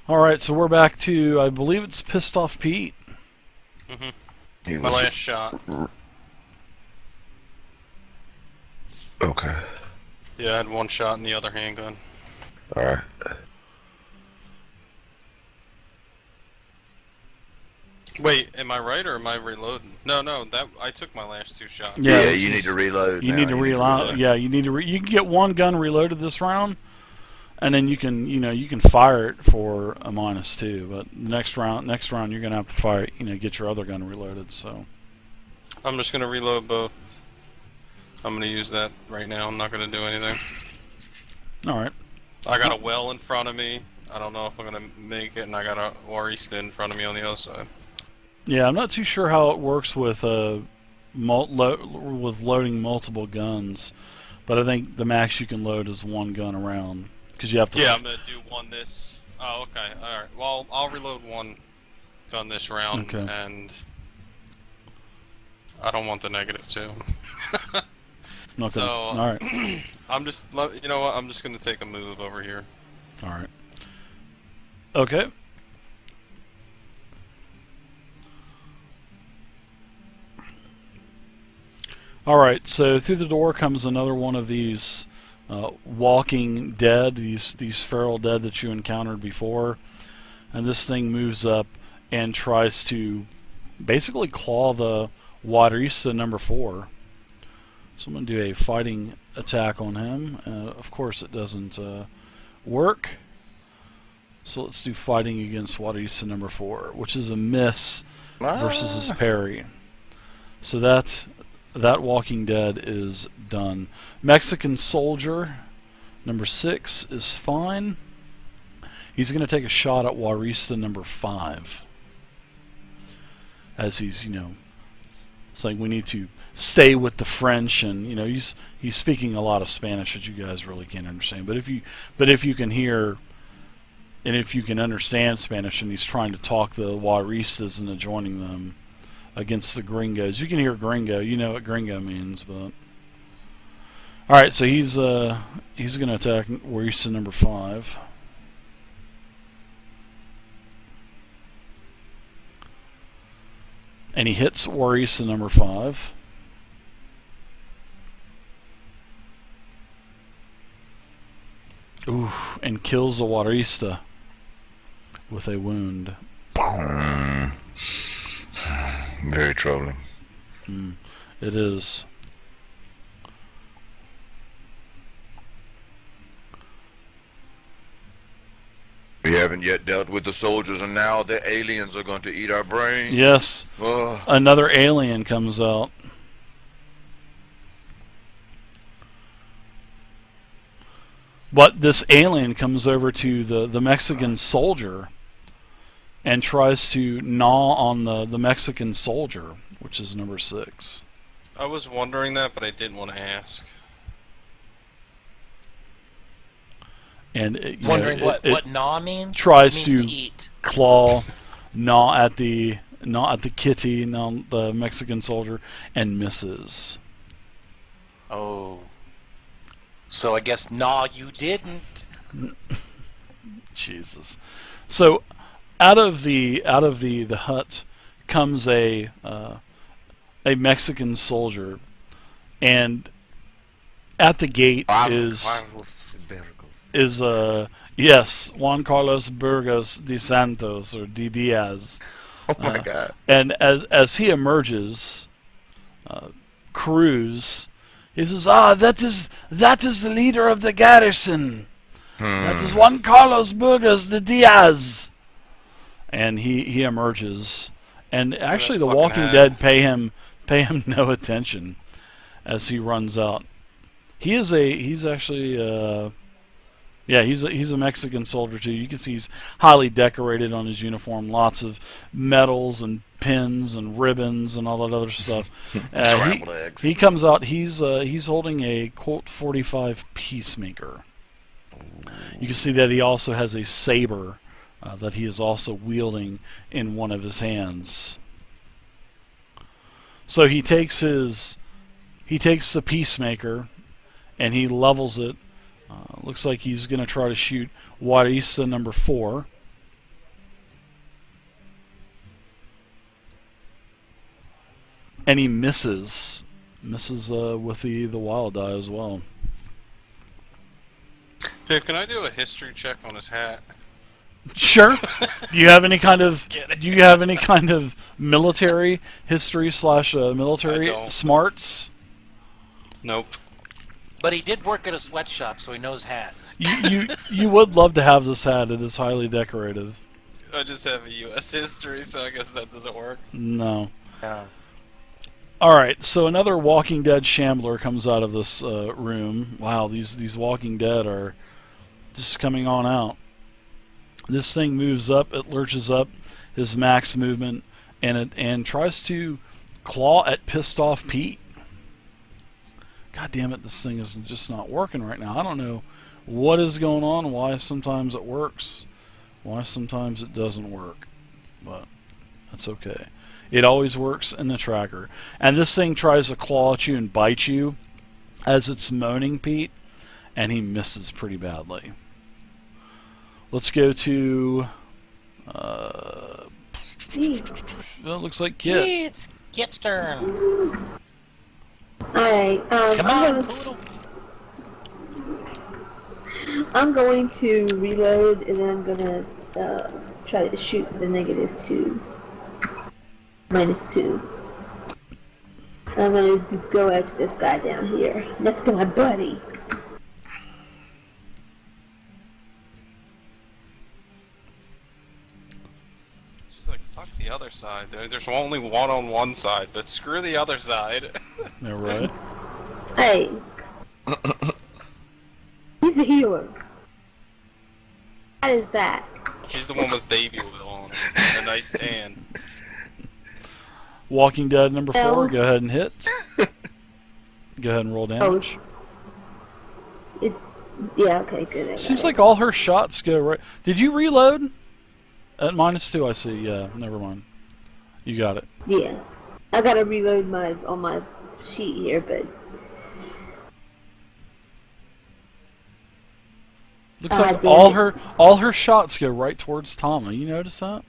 Alright, so we're back to, I believe it's Pissed Off Pete. My last shot. Okay. Yeah, I had one shot in the other handgun. Alright. Wait, am I right or am I reloading? No, that I took my last two shots. Yeah, this you is- need to reload. You now. need to reload. reload. Yeah, you need to. You can get one gun reloaded this round, and then you can fire it for a -2. But next round, you're gonna have to fire. Get your other gun reloaded. So I'm just gonna reload both. I'm gonna use that right now. I'm not gonna do anything. all right. I got a well in front of me. I don't know if I'm gonna make it, and I got a Warista in front of me on the other side. Yeah, I'm not too sure how it works with with loading multiple guns, but I think the max you can load is one gun around because you have to. Yeah, I'm gonna do one this. Oh, okay. All right. Well, I'll reload one gun this round, Okay. and I don't want the -2. Okay. So, all right. I'm just, you know what? I'm just gonna take a move over here. All right. Okay. All right. So through the door comes another one of these walking dead, these feral dead that you encountered before, and this thing moves up and tries to basically claw the Waterista number 4. So I'm going to do a fighting attack on him. Of course, it doesn't work. So let's do fighting against Waterista number 4, which is a miss versus his parry. So that Walking Dead is done. Mexican Soldier number 6 is fine. He's going to take a shot at Waterista number 5. As he's, saying we need to stay with the French, and he's speaking a lot of Spanish that you guys really can't understand. But if you can hear and if you can understand Spanish, and he's trying to talk the Wateristas into joining them against the Gringos, you can hear Gringo. You know what Gringo means, but all right. So he's going to attack Waterista number 5. And he hits Waterista number 5. Ooh, and kills the Waterista with a wound. Very troubling. It is. We haven't yet dealt with the soldiers, and now the aliens are going to eat our brains. Yes. Ugh. Another alien comes out. But this alien comes over to the Mexican soldier and tries to gnaw on the Mexican soldier, which is number 6. I was wondering that, but I didn't want to ask. And Wondering what gnaw means? Tries It means to eat. claw, gnaw at the kitty, gnaw the Mexican soldier, and misses. Oh. So I guess gnaw you didn't. Jesus. So out of the hut comes a Mexican soldier, and at the gate is yes, Juan Carlos Burgos de Santos, or de Diaz. Oh my God. And as he emerges, Cruz, he says, that is the leader of the Garrison. That is Juan Carlos Burgos de Diaz. And he emerges, and actually the Walking Dead pay him no attention as he runs out. He's actually he's a Mexican soldier too. You can see he's highly decorated on his uniform, lots of medals and pins and ribbons and all that other stuff. Scrambled eggs. He comes out. He's holding a Colt 45 Peacemaker. You can see that he also has a saber that he is also wielding in one of his hands. So he takes the Peacemaker and he levels it. Looks like he's going to try to shoot Waterista number 4. and he misses with the wild die as well. Okay, can I do a history check on his hat? Sure. Do you have any kind of military history / military I don't. smarts? Nope. But he did work at a sweatshop, so he knows hats. You would love to have this hat. It is highly decorative. I just have a U.S. history, so I guess that doesn't work. No. Yeah. All right. So another Walking Dead shambler comes out of this room. Wow, these Walking Dead are just coming on out. This thing moves up. It lurches up his max movement, and tries to claw at pissed off Pete. God damn it! This thing is just not working right now. I don't know what is going on. Why sometimes it works, why sometimes it doesn't work, but that's okay. It always works in the tracker. And this thing tries to claw at you and bite you as it's moaning Pete, and he misses pretty badly. Let's go to. Well, it looks like Kit. It's Kit's turn. Alright, Come on, Poodle. I'm going to reload and then I'm gonna try to shoot the -2. -2. I'm gonna go after this guy down here, next to my buddy. She's like, fuck the other side. There's only one on one side, but screw the other side. Yeah, right. Hey! He's a healer. That is back. She's the one with baby oil on her. A nice tan. Walking Dead number 4. Well. Go ahead and hit. Go ahead and roll damage. Yeah, okay, good. I got Seems it. like all her shots go right. Did you reload? At -2, I see. Yeah, never mind. You got it. Yeah. I gotta reload on my sheet here, but Looks Ah, like damn all her shots go right towards Tama. You notice that?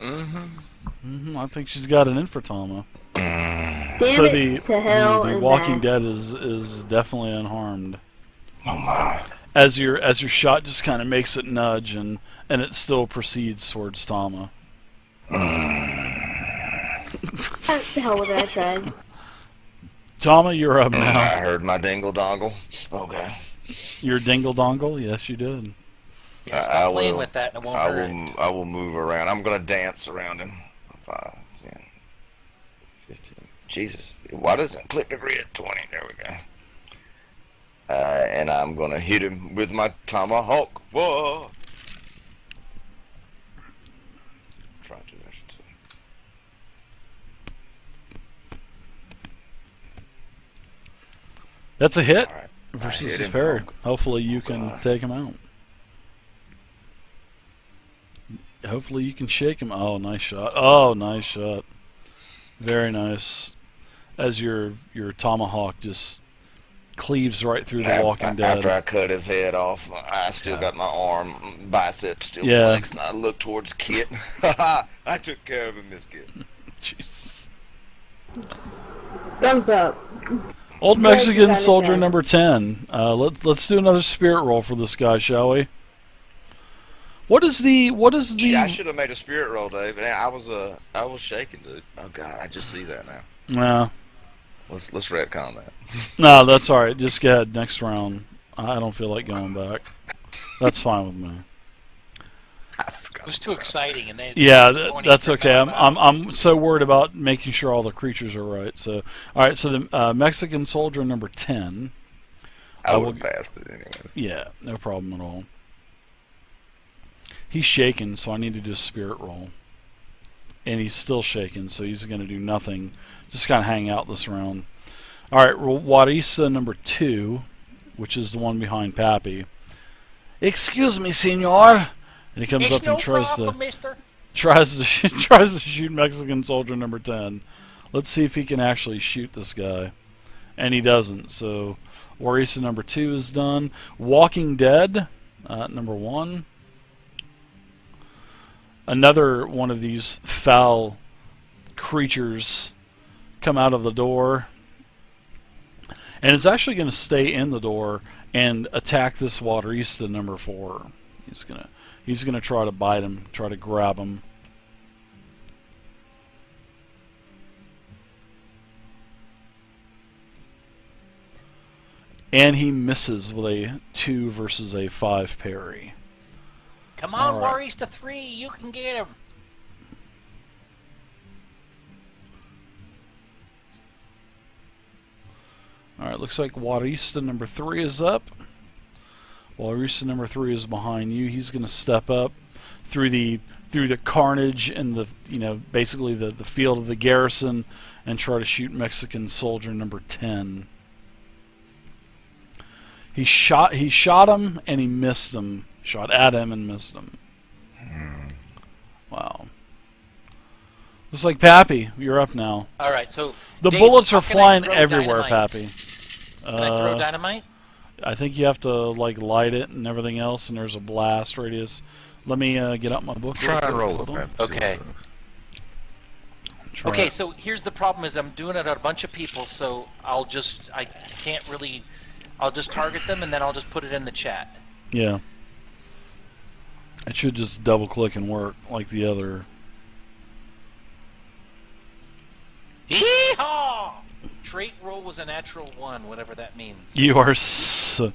I think she's got it in for Tama. damn So it to hell the and Walking back. Dead is definitely unharmed. Oh my. As your shot just kind of makes it nudge and it still proceeds towards Tama. What the hell was I trying? Tama, you're up I now. heard my dingle dongle. Okay. Your dingle dongle? Yes, you did. Yeah, I stop playing will- with that and it won't hurt. I will move around. I'm gonna dance around him. 5, 10, 15. Jesus, why doesn't it click the grid? 20. There we go. And I'm gonna hit him with my tomahawk. Whoa! Try to, I should say. That's a hit All right. versus I hit his him. parry. Hopefully you can take him out. Hopefully you can shake him. Oh, nice shot. Oh, nice shot. Very nice. As your tomahawk just cleaves right through the Walking Dead. After I cut his head off, I still got my arm, bicep still Yeah. flexed, and I look towards Kit. I took care of him, this kid. Jesus. Thumbs up. Old Yeah, you Mexican got it soldier done. number 10. Let's do another spirit roll for this guy, shall we? What is the Gee, I should have made a spirit roll, Dave. Man, I was shaking, dude. Oh God, I just see that now. No, Let's retcon that. no, that's all right. Just go ahead next round. I don't feel like going back. That's fine with me. I forgot It was too exciting, and then it's Yeah, disappointing that's for okay. them. I'm so worried about making sure all the creatures are right. So, all right. So the Mexican soldier number 10. I will- would have passed it anyways. Yeah, no problem at all. He's shaking, so I need to do a spirit roll. And he's still shaking, so he's going to do nothing. Just kind of hang out this round. All right, Warisa number 2, which is the one behind Pappy. Excuse me, senor. And he comes It's up no and tries problem, to mister. tries to shoot Mexican soldier number 10. Let's see if he can actually shoot this guy. And he doesn't. So Warisa number 2 is done. Walking Dead number 1. Another one of these foul creatures come out of the door, and it's actually going to stay in the door and attack this waterista number 4. He's gonna try to bite him, try to grab him. And he misses with a 2 versus a 5 parry. Come on, All right. Warista 3, you can get him. Alright, looks like Warista number 3 is up. Warista number 3 is behind you. He's going to step up through the carnage and basically the field of the garrison and try to shoot Mexican soldier number 10. He shot him and he missed him. Shot at him and missed him. Wow. Looks like Pappy, you're up now. All right, so The Dave, bullets are how can I flying throw everywhere, dynamite? Pappy. Can I throw dynamite? I think you have to light it and everything else, and there's a blast radius. Let me get out my book. Try and roll Hold it, on. man. Okay. Try Okay, it. so here's the problem: is I'm doing it at a bunch of people, so I can't really. I'll just target them and then I'll just put it in the chat. Yeah. It should just double click and work like the other. Hee-haw! Trait roll was a natural 1, whatever that means. You are so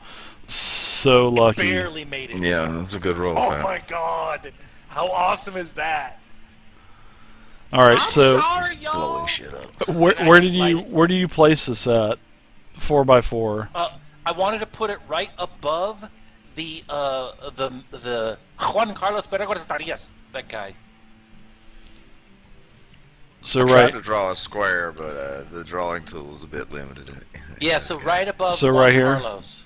lucky. Barely made it. Yeah, that's a good roll. Oh Pat. my god! How awesome is that? All right, I'm so sorry, y'all. Blowing shit up. where do you place this at? 4x4. I wanted to put it right above the Juan Carlos Perego Tarias, that guy. So I tried right. to draw a square, but the drawing tool was a bit limited. Yeah, so right above So Juan right here? Carlos.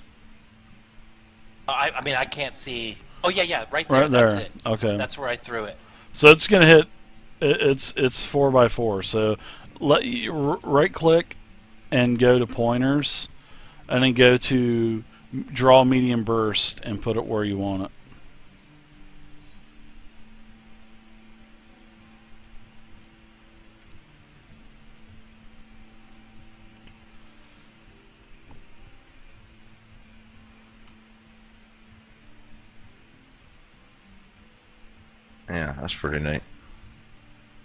I mean, I can't see. Oh yeah, right there. Right there. That's it. Okay. That's where I threw it. So it's gonna hit. It's 4x4. So let you right click and go to pointers, and then go to draw medium burst and put it where you want it. Yeah, that's pretty neat.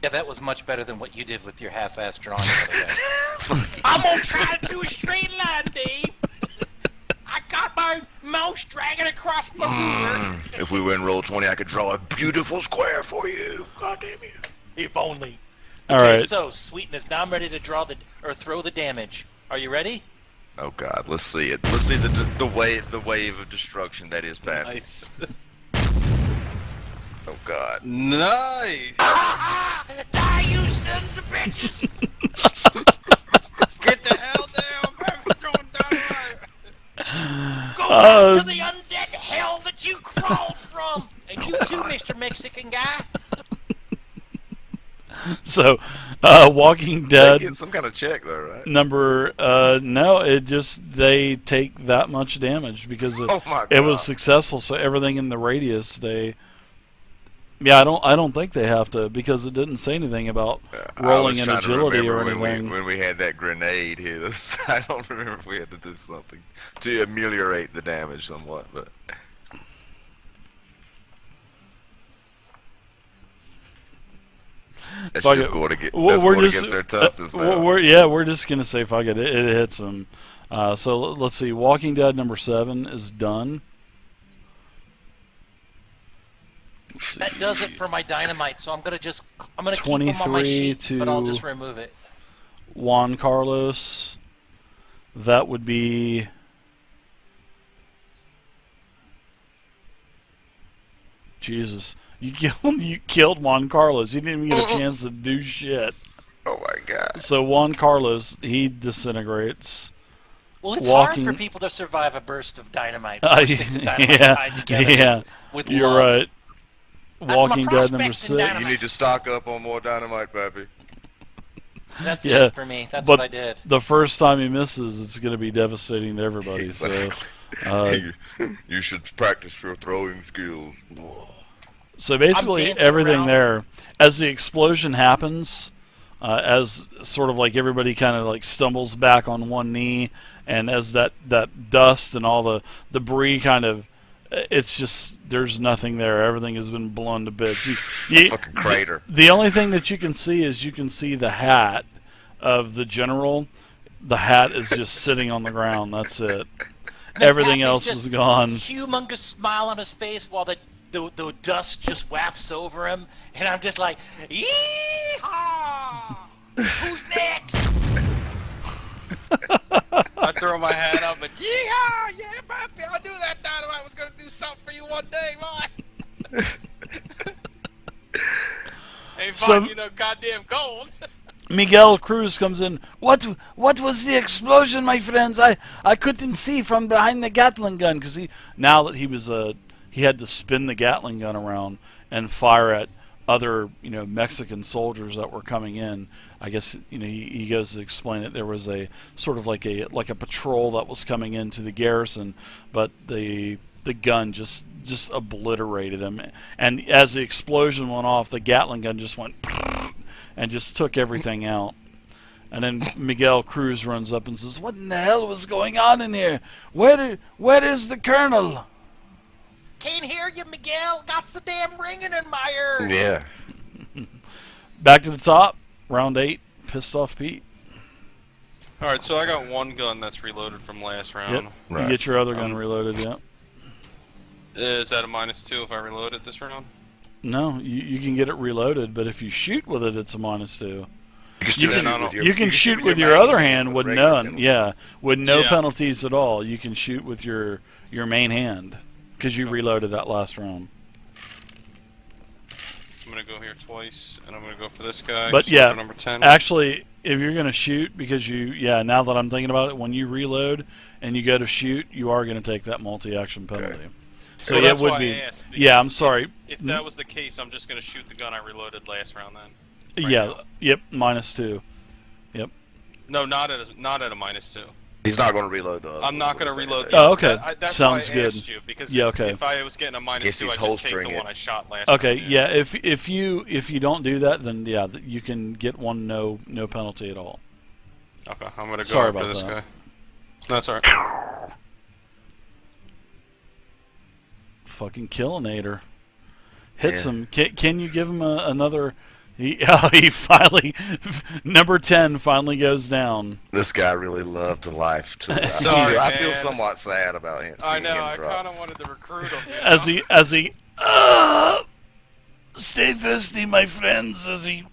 Yeah, that was much better than what you did with your half-ass drawing. By the way. I'm gonna try to do a straight line, Dave. I got my mouse dragging across my ruler. If we win roll 20, I could draw a beautiful square for you. God damn you. If only. All Okay, right. so sweetness. Now I'm ready to draw throw the damage. Are you ready? Oh God, let's see it. Let's see the wave of destruction that is Pat. Nice. Oh God. Nice! Die, you sons of bitches! Get the hell down, Pappy, throwing dynamite! Go back to the undead hell that you crawled from! And you too, Mr. Mexican guy! So, Walking Dead Get some kind of check though, right? number no, it just they take that much damage because Oh my it was God. successful. So everything in the radius they. Yeah, I don't think they have to because it didn't say anything about rolling in I was trying agility to or remember anything. when we had that grenade hit us. I don't remember if we had to do something to ameliorate the damage somewhat, but. That's Fuck just it. going to get. Well, That's we're going just- against their toughness now. We're just gonna say fuck it. It hits them. So let's see. Walking Dead number 7 is done. Let's see. That does it for my dynamite, so I'm gonna keep them on my 23 sheet, but I'll to- just remove it. Juan Carlos. That would be. Jesus, you killed Juan Carlos. You didn't even get a chance to do shit. Oh my God. So Juan Carlos, he disintegrates. Well, it's Walking- hard for people to survive a burst of dynamite. Uh, Four sticks of dynamite yeah, tied together yeah, with you're love. right. my Walking Dead prospect number in 6. dynamite. You need to stock up on more dynamite, Pappy. That's Yeah, it for me. That's but what I did. the first time he misses, it's going to be devastating to everybody. So, You should practice your throwing skills. so basically dancing everything around. there, as the explosion happens, as sort of like everybody kind of like stumbles back on one knee, and as that dust and all the debris kind of, it's just there's nothing there. Everything has been blown to bits. Fucking crater. The only thing that you can see is the hat of the general. The hat is just sitting on the ground. That's it. Everything else is gone. Humongous smile on his face while the dust just wafts over him, and I'm just like, yeehaw! Who's next? I throw my hat up and yeehaw! Yeah, Pappy, I knew that dynamite was gonna do something for you one day, boy. Hey, Vaughn, you know, goddamn cold. Miguel Cruz comes in. What was the explosion, my friends? I couldn't see from behind the Gatling gun because now that he was he had to spin the Gatling gun around and fire at other Mexican soldiers that were coming in. I guess he goes to explain it. There was a sort of like a patrol that was coming into the garrison, but the gun just obliterated him. And as the explosion went off, the Gatling gun just went and just took everything out. And then Miguel Cruz runs up and says, "What in the hell was going on in here? Where is the colonel?" Can't hear you, Miguel. Got some damn ringing in my ears. Yeah. Back to the top. Round 8. Pissed off Pete. Alright, so I got one gun that's reloaded from last round. Yep. Right. You get your other gun reloaded, yep. Is that a -2 if I reload it this round? No, you can get it reloaded, but if you shoot with it, it's a -2. You can shoot with your main other hand with regular none, gun. with no Yeah. penalties at all. You can shoot with your main hand because you reloaded that last round. I'm gonna go here twice, and I'm gonna go for this guy. But soldier yeah, number 10. actually, if you're gonna shoot, because now that I'm thinking about it, when you reload and you go to shoot, you are gonna take that multi-action penalty. Okay. So Well, yeah, that's it would why be. I asked, Yeah, I'm because sorry. If that was the case, I'm just gonna shoot the gun I reloaded last round then. Yeah. now. Yep. -2. Yep. No, not at a -2. He's not going to reload the other I'm not one, gonna we're reload. saying Oh, okay. That's Sounds why I good. asked you, because Yeah, if, okay. if I was getting a -2, I'd Guess he's just take holstering the it. one I shot last Okay. round. Yeah. If you don't do that, then yeah, you can get one no penalty at all. Okay, I'm gonna go Sorry after about this that. guy. No, that's alright. Fucking Killinator. Hits Yeah. him. Can you give him another? He finally, number 10 finally goes down. This guy really loved life. Sorry, I feel man. somewhat sad about him. I seeing know, him I drop. kind of wanted to recruit him. You know? As he stay thirsty, my friends. As he.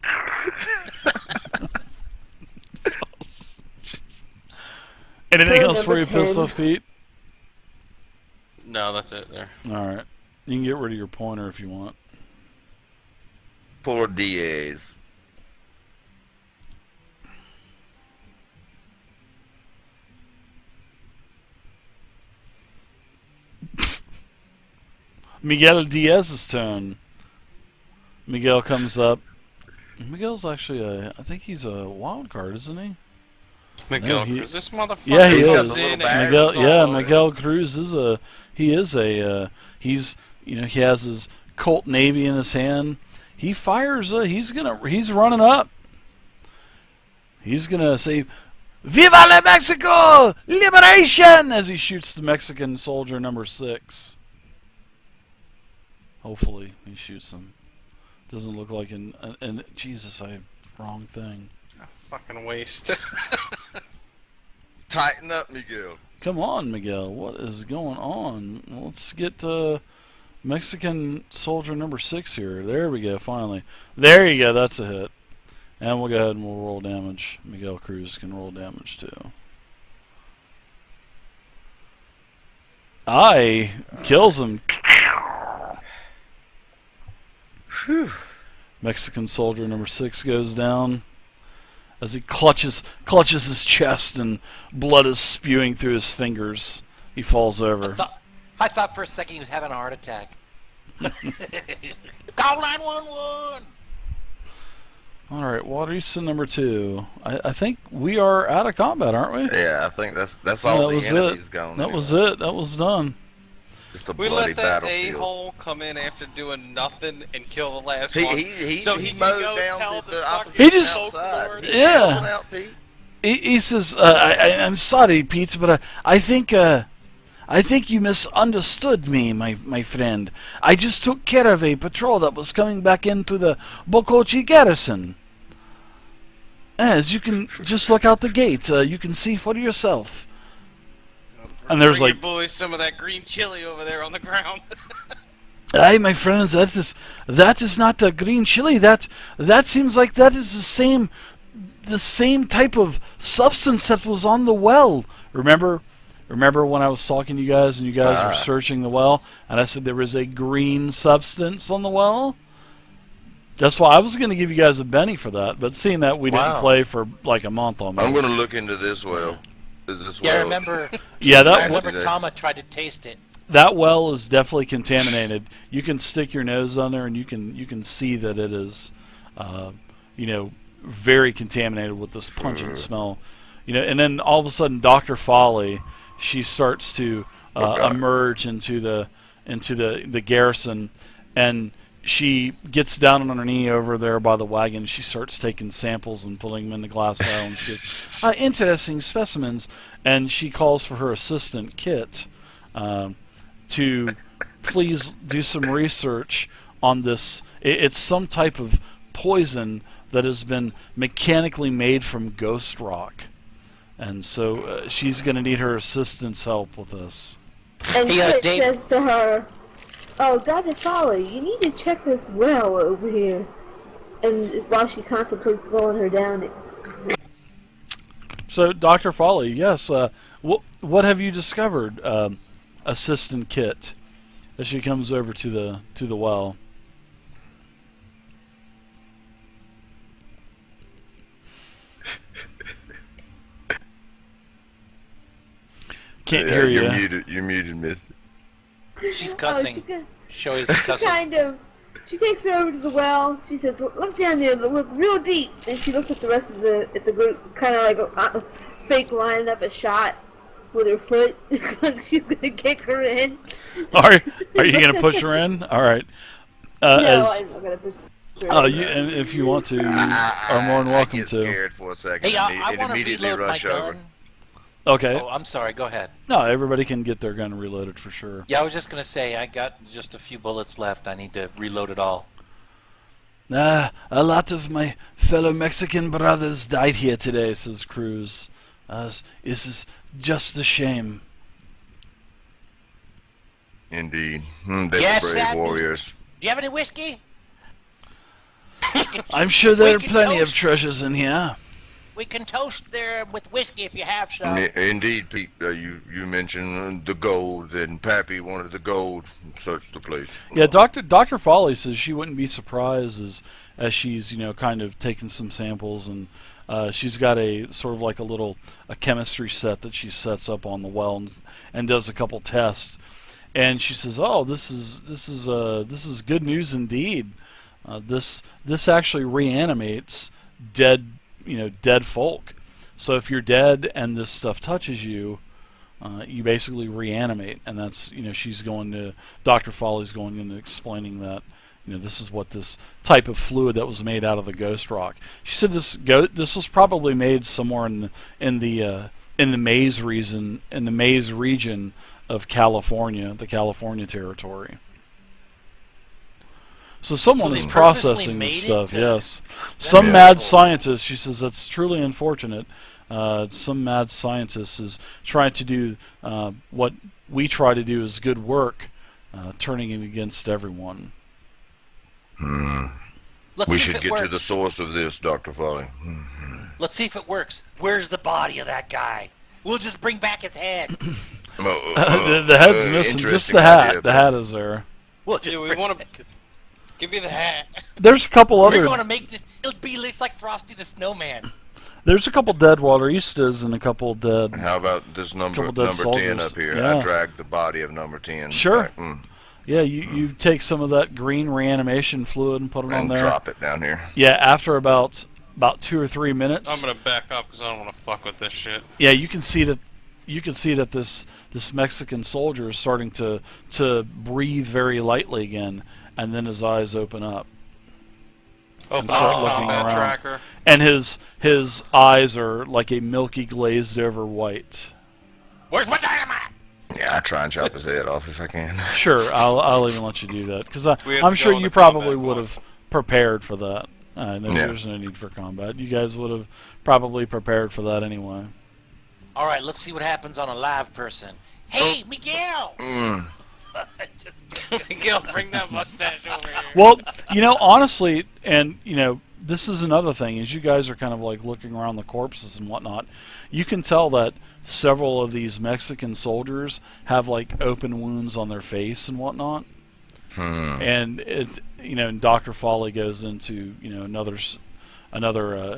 Anything Door else for you, number pissed 10. off, Pete? No, that's it there. All right, you can get rid of your pointer if you want. Poor Diaz. Miguel Diaz's turn. Miguel comes up. Miguel's actually I think he's a wild card, isn't he? Miguel he- Cruz, this motherfucker. Yeah, he He's got is. the little bag Miguel, that's all yeah, over. Miguel Cruz is he's he has his Colt Navy in his hand. He fires. He's running up. He's gonna say, "Viva la Mexico! Liberation!" as he shoots the Mexican soldier number 6. Hopefully, he shoots him. Doesn't look like an Jesus, wrong thing. Fucking waste. Tighten up, Miguel. Come on, Miguel. What is going on? Let's get Mexican soldier number 6 here. There we go, finally. There you go, that's a hit. And we'll go ahead and we'll roll damage. Miguel Cruz can roll damage too. Kills him. Whew. Mexican soldier number 6 goes down. As he clutches his chest and blood is spewing through his fingers, he falls over. I thought for a second he was having a heart attack. Call 911! Alright, Waterson number 2. I think we are out of combat, aren't we? Yeah, I think that's Yeah, all that the was enemies it. gone. That anyway. was it. That was done. Just a We bloody let that battlefield. a-hole come in after doing nothing and kill the last He one. he so he he can mowed go down tell the the opposite fucking He just- folklore. Yeah. Pulling out, Pete. He says, I'm sorry, Pete, but I think you misunderstood me, my friend. I just took care of a patrol that was coming back into the Bokochi Garrison. As you can just look out the gate, you can see for yourself. And there's Bring like, your boys some of that green chili over there on the ground. aye, my friends, that is not a green chili. That seems like that is the same type of substance that was on the well. Remember when I was talking to you guys and you guys were searching the well, and I said there was a green substance on the well? That's why I was going to give you guys a Benny for that, but seeing that we didn't Wow. play for like a month almost. I'm gonna look into this well. This Yeah, I well. remember. Yeah, I that remember Tama tried to taste it. that well is definitely contaminated. You can stick your nose on there and you can see that it is, very contaminated with this pungent smell. And then all of a sudden, Dr. Folly, she starts to emerge into the garrison, and she gets down on her knee over there by the wagon. She starts taking samples and putting them in the glass vial, and she goes, interesting specimens. And she calls for her assistant, Kit, to please do some research on this. It's some type of poison that has been mechanically made from ghost rock. And so she's going to need her assistant's help with this. And Hey, Kit Dave. says to her, "Oh, Dr. Folly, you need to check this well over here." And while she contemplates blowing her down, So, Dr. Folly, yes, what have you discovered, Assistant Kit, as she comes over to the well? Can't hear you. You're muted. You're muted, Miss. She's Oh, cussing. She's cussing. she takes her over to the well. She says, "Look down there, look real deep." And she looks at the rest of the group, kind of like a fake lining up a shot with her foot. Like she's gonna kick her in. Are you gonna push her in? All right. No, I'm not gonna push her in. And if you want to, you are more than welcome I get to. scared for a second Hey, and I want to immediately reload my rush over. gun. Okay. Oh, I'm sorry. Go ahead. No, everybody can get their gun reloaded for sure. Yeah, I was just gonna say I got just a few bullets left. I need to reload it all. A lot of my fellow Mexican brothers died here today, says Cruz. This is just a shame. Indeed. They Yes, were brave Sanders. warriors. Do you have any whiskey? I'm sure there are We can plenty of toast. treasures in here. We can toast there with whiskey if you have some. Indeed, Pete. You mentioned the gold, and Pappy wanted the gold. Search the place. Yeah, Dr. Folly says she wouldn't be surprised as she's kind of taking some samples, and she's got a sort of like a chemistry set that she sets up on the well and does a couple tests, and she says, "Oh, this is good news indeed. This actually reanimates dead folk. So if you're dead and this stuff touches you, you basically reanimate." And that's Dr. Folly's going into explaining that this is what this type of fluid that was made out of the ghost rock. She said this was probably made somewhere in the Maze region of California, the California territory. So someone So is they purposely processing made this it stuff, to- yes. Some Yeah. mad scientist, she says that's truly unfortunate. Some mad scientist is trying to do what we try to do is good work, turning it against everyone. Let's We see should if it get works. to the source of this, Dr. Foley. Let's see if it works. Where's the body of that guy? We'll just bring back his head. The head's missing, just interesting the hat. idea, The hat is there. We'll just Yeah, we bring wanna- back his- Give me the hat. There's a couple We're other. going to make this. It'll be looks like Frosty the Snowman. There's a couple dead wateristas and a couple dead. How about this number Couple dead 10 soldiers. up here? Yeah. I dragged the body of number 10 Sure. back, Yeah, you take some of that green reanimation fluid and put it on and there. drop it down here. Yeah, after about 2 or 3 I'm minutes. gonna back up because I don't want to fuck with this shit. Yeah, you can see that you can see that this Mexican soldier is starting to breathe very lightly again, and then his eyes open up. Oh, And start looking combat around. tracker. And his eyes are like a milky glazed over white. Where's my dynamite? Yeah, I try and chop his head off if I can. Sure, I'll even let you do that because We have I'm to sure go on you the probably combat would mode. have prepared for that. No, Yeah. there's no need for combat. You guys would have probably prepared for that anyway. All right, let's see what happens on a live person. Hey, Miguel! Mm. Just Miguel, bring that mustache over here. Well, honestly, and this is another thing. As you guys are kind of like looking around the corpses and whatnot, you can tell that several of these Mexican soldiers have like open wounds on their face and whatnot. And it's and Dr. Foley goes into another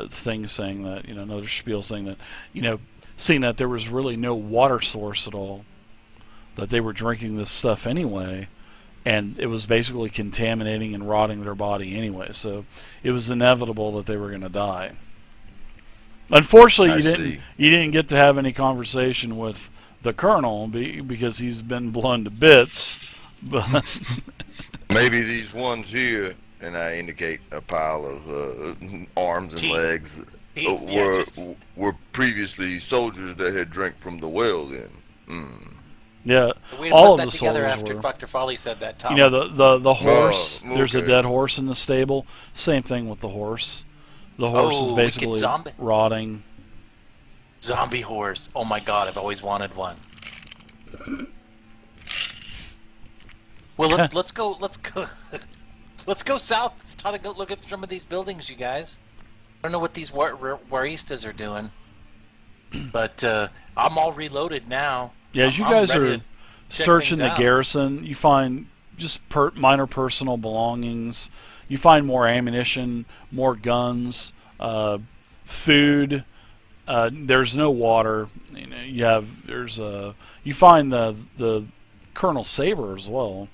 thing saying that another spiel saying that seeing that there was really no water source at all, that they were drinking this stuff anyway, and it was basically contaminating and rotting their body anyway, so it was inevitable that they were going to die. Unfortunately, you didn't get to have any conversation with the colonel because he's been blown to bits. But Maybe these ones here, and I indicate a pile of arms and Teeth. legs, Yeah, just- were previously soldiers that had drank from the well. Then. yeah, we had all put of that the together soldiers after were. Dr. Foley said that, Tom. The horse. There's a okay. dead horse in the stable. Same thing with the horse. The horse is wicked basically zombie. rotting. Zombie horse. Oh my god, I've always wanted one. Well, let's go let's go south. Let's try to go look at some of these buildings, you guys. I don't know what these Waristas are doing, but I'm all reloaded now. Yeah, as you I'm guys ready are to check searching things the out. garrison, you find just minor personal belongings. You find more ammunition, more guns, food. There's no water. You find the Colonel Saber as well.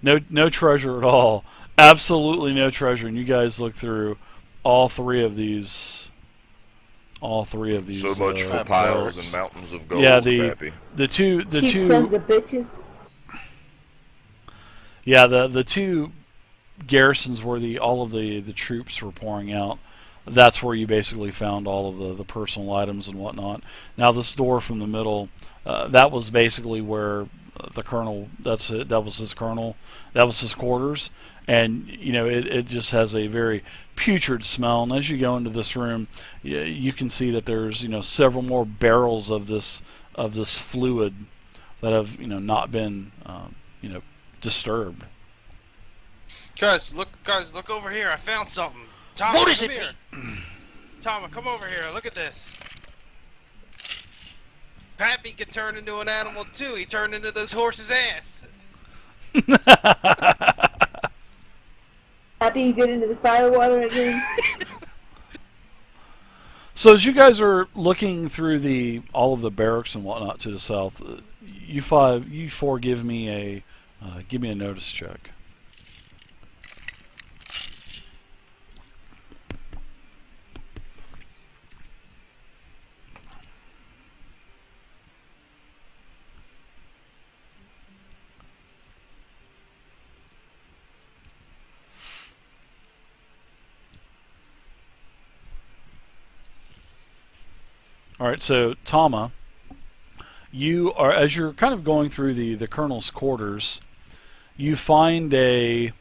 No treasure at all. Absolutely no treasure. And you guys look through all three of these. So much for barracks. piles and mountains of gold. Yeah, Pappy. the two Cheap sons of bitches. Yeah, the two garrisons where all of the troops were pouring out, that's where you basically found all of the personal items and whatnot. Now this door from the middle, that was basically where the colonel, that was his colonel, that was his quarters, and it just has a very putrid smell. And as you go into this room, you can see that there's several more barrels of this fluid that have not been disturbed. Guys, look over here. I found something. Tom, What is come it, here. Tom, come over here. Look at this. Pappy could turn into an animal too. He turned into this horse's ass. Happy you get into the fire water again? So as you guys are looking through all of the barracks and whatnot to the south, you four give me a notice check. All right, so Tama, you are, as you're kind of going through the colonel's quarters, you find a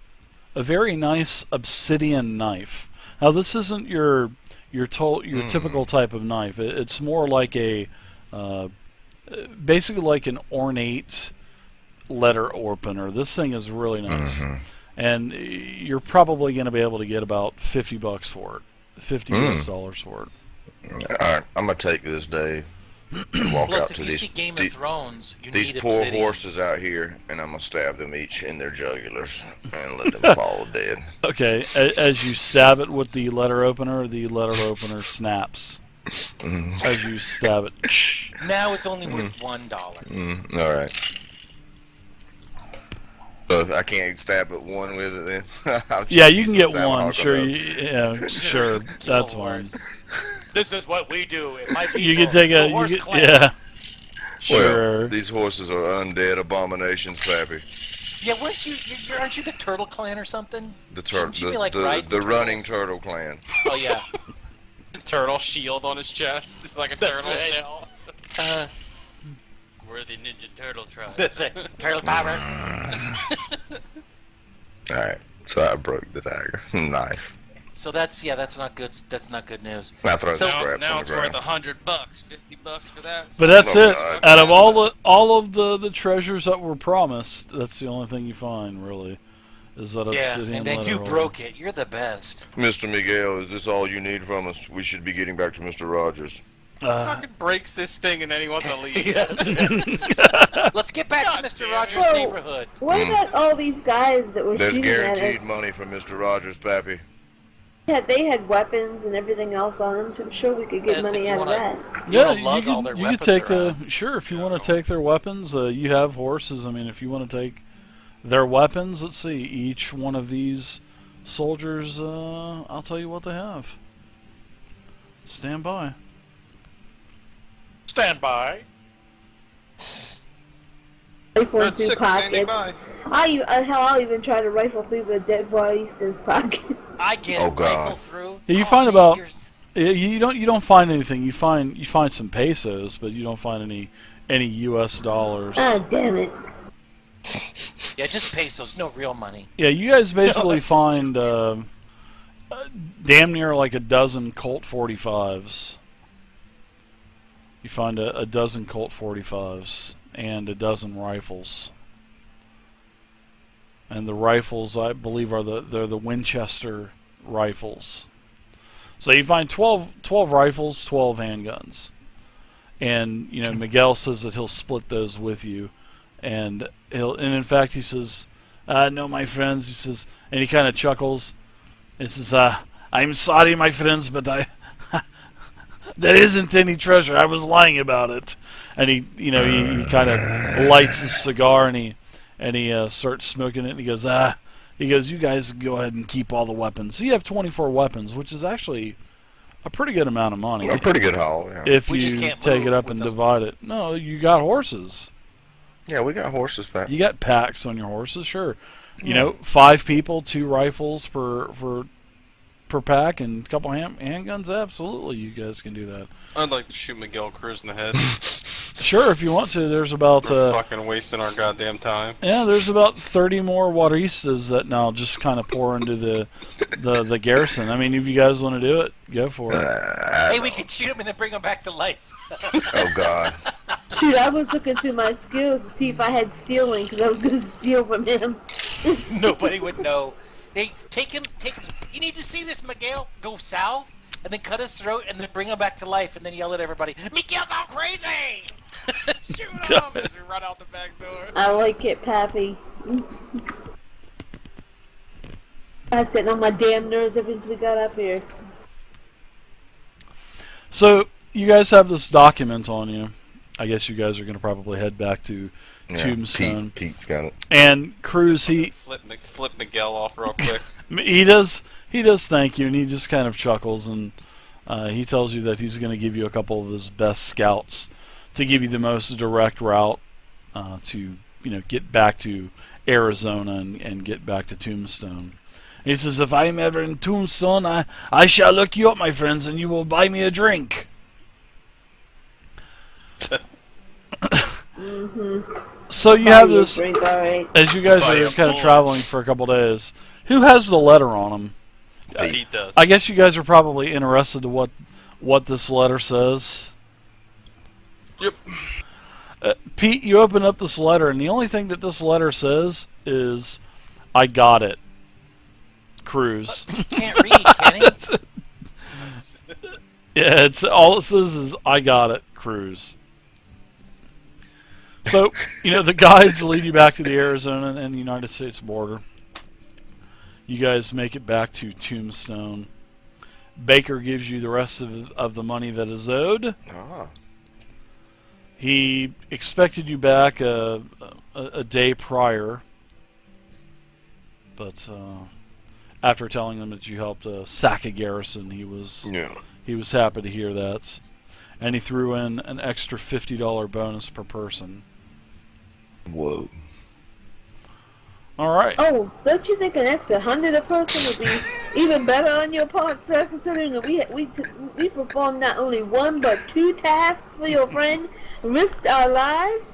very nice obsidian knife. Now this isn't your typical type of knife. It's more like basically like an ornate letter opener. This thing is really nice, and you're probably going to be able to get about $50 for it, $50 for it. Alright, I'm gonna take this day and walk Plus, out if to you see Game of Thrones, you these need poor obsidian. horses out here, and I'm gonna stab them each in their jugulars and let them fall dead. Okay, as you stab it with the letter opener snaps. As you stab it. Now it's only worth $1. Alright. So if I can't stab at one with it then? I'll Yeah, just you can use get my one. Salamander Sure, rope. sure. Kill That's a fine. horse. This is what we do. It might be You the, can take the horse clan. yeah. Sure. Well, these horses are undead abominations, Pappy. Yeah, aren't you the Turtle Clan or something? Shouldn't you be, like, the riding running turtles? turtle clan. Oh yeah. Turtle shield on his chest. It's like a That's turtle right. shell. We're the Ninja Turtle tribe. That's it. Turtle power. Alright, so I broke the dagger. Nice. So that's not good. That's not good news. I throw the So- scraps Now on it's the worth ground. $100, $50 for that. But that's Oh, it. God. Out of all of the treasures that were promised, that's the only thing you find, really, is that Yeah, obsidian and then letter you roll. broke it. You're the best. Mr. Miguel, is this all you need from us? We should be getting back to Mr. Rogers. Fucking breaks this thing and then he wants to leave. Yeah, that's it. Let's get back to God Mr. damn it. Rogers' Whoa. neighborhood. What about all these guys that were There's shooting at guaranteed us? money from Mr. Rogers, Pappy. Yeah, they had weapons and everything else on them, so I'm sure we could get Yes, money if you out of wanna- that. You Yeah, wanna lug all their you could weapons take around. sure, if you want to take their weapons, you have horses. I mean, if you want to take their weapons, let's see, each one of these soldiers, I'll tell you what they have. Stand by. Stand by. Rifle Red through six standing pockets. by. I'll even try to rifle through the dead body's pocket. I get Oh, a God. rifle through. Yeah, you Oh, find man, about- you're- You don't find anything. You find some pesos, but you don't find any U.S. dollars. Ah, damn it. Yeah, just pesos, no real money. Yeah, you guys basically that's find damn near like a dozen Colt 45s. You find a dozen Colt 45s and a dozen rifles. And the rifles, I believe, they're the Winchester rifles. So you find 12 rifles, 12 handguns. And, you know, Miguel says that he'll split those with you. And in fact he says, no, my friends, he says, and he kind of chuckles. He says, I'm sorry, my friends, but there isn't any treasure. I was lying about it. And he kind of lights his cigar and he starts smoking it. And he goes, you guys go ahead and keep all the weapons. So you have 24 weapons, which is actually a pretty good amount of money. A pretty good haul, yeah. If We just you can't take move it up with and them. divide it. No, you got horses. Yeah, we got horses back. You got packs on your horses, sure. You know, 5 people, 2 rifles per pack, and a couple handguns. Absolutely, you guys can do that. I'd like to shoot Miguel Cruz in the head. Sure, if you want to. There's about We're fucking wasting our goddamn time. there's about 30 more wateristas that now just kind of pour into the garrison. I mean, if you guys want to do it, go for it. Hey, we can shoot him and then bring him back to life. Oh, God. Shoot, I was looking through my skills to see if I had stealing, because I was going to steal from him. Nobody would know. Hey, take him. You need to see this, Miguel. Go south, and then cut his throat, and then bring him back to life, and then yell at everybody, Miguel, go crazy! Shoot him as we run out the back door. I like it, Pappy. I was getting on my damn nerves ever since we got up here. So you guys have this document on you. I guess you guys are going to probably head back to Yeah, Tombstone. Pete's got it. And Cruz, Flip Miguel off real quick. he does thank you, and he just kind of chuckles, and he tells you that he's going to give you a couple of his best scouts to give you the most direct route to get back to Arizona and get back to Tombstone. He says, if I'm ever in Tombstone, I shall look you up, my friends, and you will buy me a drink. So you have this, Drink, all right. as you guys Buy are a kind of bullet. traveling for a couple days, who has the letter on him? He does. I guess you guys are probably interested to what this letter says. Yep. Pete, you open up this letter, and the only thing that this letter says is, I got it, Cruz. He can't read, can he? Yeah, it's all it says is, I got it, Cruz. So, the guides lead you back to the Arizona and the United States border. You guys make it back to Tombstone. Baker gives you the rest of the money that is owed. Ah. He expected you back a day prior, but after telling him that you helped sack a garrison, he was Yeah. happy to hear that. and he threw in an extra $50 bonus per person. Whoa. All right. Oh, don't you think an extra 100 a person would be even better on your part, sir? Considering that we performed not only one but two tasks for your friend, risked our lives.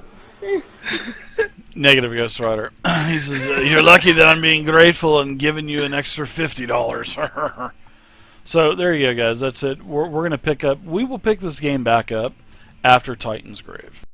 Negative, Ghost Rider. He says, "You're lucky that I'm being grateful and giving you an extra $50." So there you go, guys. That's it. We're gonna pick up. We will pick this game back up after Titan's Grave.